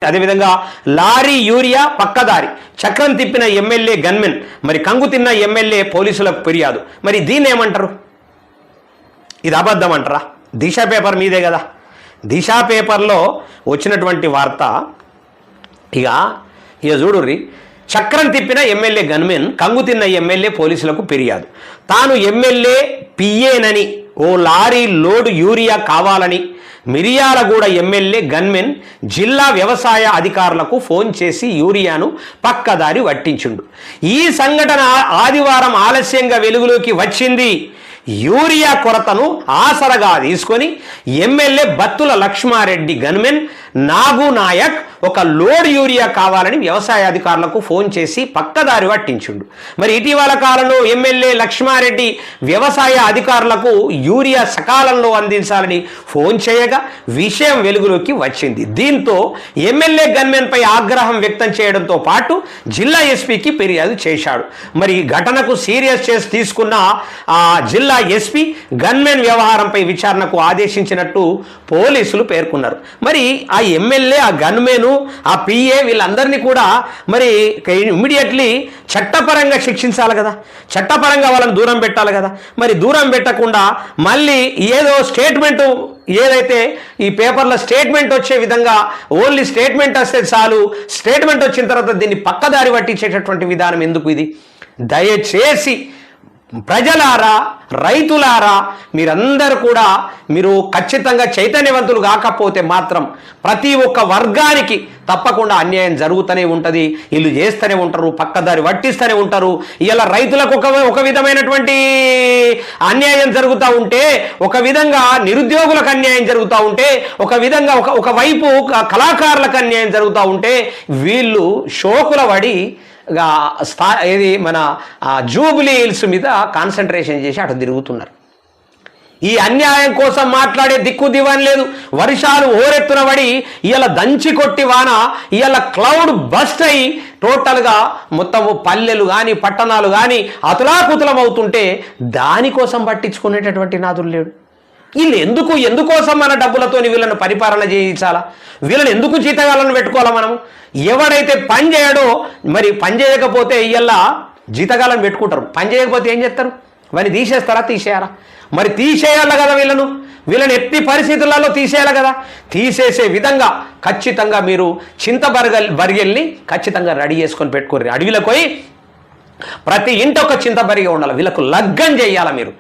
అదేవిధంగా lorry urea పక్కదారి చక్రం తిప్పిన ఎమ్మెల్యే గన్మెన్, మరి కంగు తిన్న ఎమ్మెల్యే పోలీసులకు ఫిర్యాదు. మరి దీన్ని ఏమంటారు? ఇది అబద్ధం అంటారా? దిశ పేపర్ మీదే కదా. దిశ పేపర్లో వచ్చినటువంటి వార్త ఇక చూడుర్రి. చక్రం తిప్పిన ఎమ్మెల్యే గన్మెన్, కంగు తిన్న ఎమ్మెల్యే పోలీసులకు ఫిర్యాదు. తాను ఎమ్మెల్యే పిఏనని, ఓ లారీ లోడు యూరియా కావాలని మిర్యాలగూడ ఎమ్మెల్యే గన్మెన్ జిల్లా వ్యవసాయ అధికారులకు ఫోన్ చేసి యూరియాను పక్కదారి పట్టించిండు. ఈ సంఘటన ఆదివారం ఆలస్యంగా వెలుగులోకి వచ్చింది. యూరియా కొరతను ఆసరగా తీసుకొని ఎమ్మెల్యే బత్తుల లక్ష్మారెడ్డి గన్మెన్ నాగు నాయక్ ఒక లోడ్ యూరియా కావాలని వ్యవసాయ అధికారులకు ఫోన్ చేసి పక్కదారి పట్టించిండు. మరి ఇటీవల కాలంలో ఎమ్మెల్యే లక్ష్మారెడ్డి వ్యవసాయ అధికారులకు యూరియా సకాలంలో అందించాలని ఫోన్ చేయగా విషయం వెలుగులోకి వచ్చింది. దీంతో ఎమ్మెల్యే గన్మెన్పై ఆగ్రహం వ్యక్తం చేయడంతో పాటు జిల్లా ఎస్పీకి ఫిర్యాదు చేశాడు. మరి ఘటనకు సీరియస్ చేసి తీసుకున్న జిల్లా ఎస్పీ గన్మెన్ వ్యవహారంపై విచారణకు ఆదేశించినట్టు పోలీసులు పేర్కొన్నారు. మరి ఆ ఎమ్మెల్యే, ఆ గన్మెన్, ఆ పిఏ వీళ్ళందరినీ కూడా మరి ఇమ్మీడియట్లీ చట్టపరంగా శిక్షించాలి కదా, చట్టపరంగా వాళ్ళని దూరం పెట్టాలి కదా. మరి దూరం పెట్టకుండా మళ్ళీ ఏదో స్టేట్మెంట్, ఏదైతే ఈ పేపర్లో స్టేట్మెంట్ వచ్చే విధంగా ఓన్లీ స్టేట్మెంట్ వస్తే చాలు, స్టేట్మెంట్ వచ్చిన తర్వాత దీన్ని పక్కదారి పట్టించేటటువంటి విధానం ఎందుకు? ఇది దయచేసి ప్రజలారా, రైతులారా, మీరందరూ కూడా మీరు ఖచ్చితంగా చైతన్యవంతులు కాకపోతే మాత్రం ప్రతి ఒక్క వర్గానికి తప్పకుండా అన్యాయం జరుగుతూనే ఉంటుంది. వీళ్ళు చేస్తూనే ఉంటారు, పక్కదారి పట్టిస్తూనే ఉంటారు. ఇలా రైతులకు ఒక విధమైనటువంటి అన్యాయం జరుగుతూ ఉంటే, ఒక విధంగా నిరుద్యోగులకు అన్యాయం జరుగుతూ ఉంటే, ఒక విధంగా ఒకవైపు కళాకారులకు అన్యాయం జరుగుతూ ఉంటే, వీళ్ళు షోకుల పడి ఇది మన జూబ్లీ హిల్స్ మీద కాన్సన్ట్రేషన్ చేసి అటు తిరుగుతున్నారు. ఈ అన్యాయం కోసం మాట్లాడే దిక్కు దివాన్ లేదు. వర్షాలు ఓరెత్తున పడి ఇలా దంచి కొట్టి వాన ఇలా క్లౌడ్ బస్ట్ అయి టోటల్గా మొత్తము పల్లెలు కానీ పట్టణాలు కానీ అతులాకుతులం అవుతుంటే దానికోసం పట్టించుకునేటటువంటి నాదులు లేడు. వీళ్ళు ఎందుకోసం మన డబ్బులతో వీళ్ళని పరిపాలన చేయించాలా? వీళ్ళని ఎందుకు జీతగాలను పెట్టుకోవాలా? మనం ఎవడైతే పని చేయడో, మరి పని చేయకపోతే ఇలా జీతగాలను పెట్టుకుంటారు. పని చేయకపోతే ఏం చేస్తారు? వారిని తీసేస్తారా? తీసేయాలా? మరి తీసేయాలి కదా. వీళ్ళని ఎట్టి పరిస్థితులలో తీసేయాలి కదా. తీసేసే విధంగా ఖచ్చితంగా మీరు బరిగెల్ని ఖచ్చితంగా రెడీ చేసుకొని పెట్టుకోరు. అడవిలోకి పోయి ప్రతి ఇంటి ఒక చింతబరిగా ఉండాలి. వీళ్ళకు లగ్గం చేయాలి మీరు.